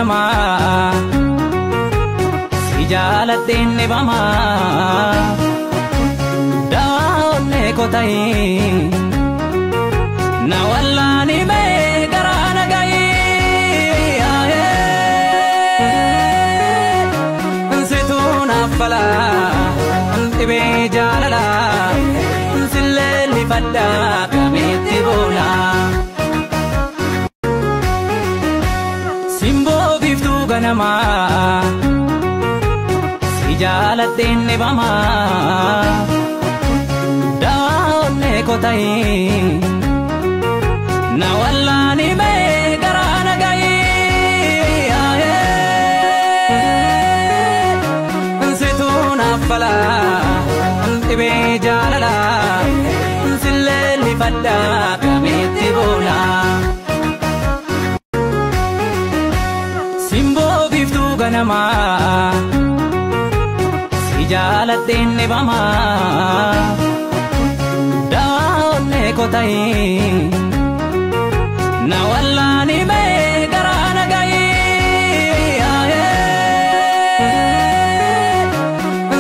ganama si jaalateen dhibama daawwanne kotai na wallaani mee garaa nagayi nsituu naffala dhibee jaalala nsillee lifadda kamitti boona simboo biftuu ganama si jaalateen dhibama daawwanne kotai na wallaani mee garaa nagayi nsituu naffala dhibee jaalala nsillee lifadda kamitti boona simboo biftuu ganama si jaalateen dhibama daawwanne kotai na wallaani mee garaa nagayi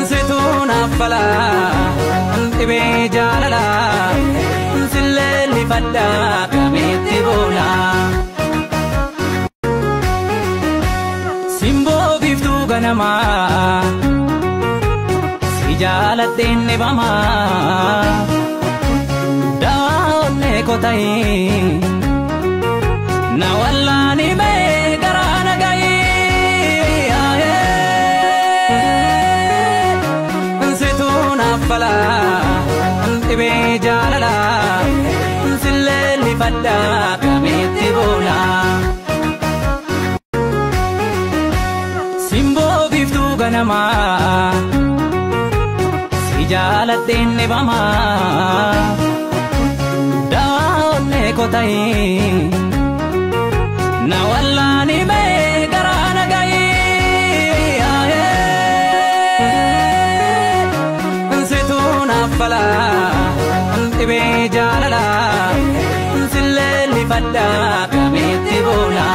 nsituu naffala dhibee jaalala nsillee lifadda kamitti boona simboo biftuu ganama si jaalateen dhibama daawwanne kotai na wallaani mee garaa nagayi nsituu naffala dhibee jaalala nsillee lifadda kamitti boona simboo biftuu ganama si jaalateen dhibama daawwanne kotai na wallaani mee garaa nagayi nsituu naffala dhibee jaalala nsillee lifadda kamitti boona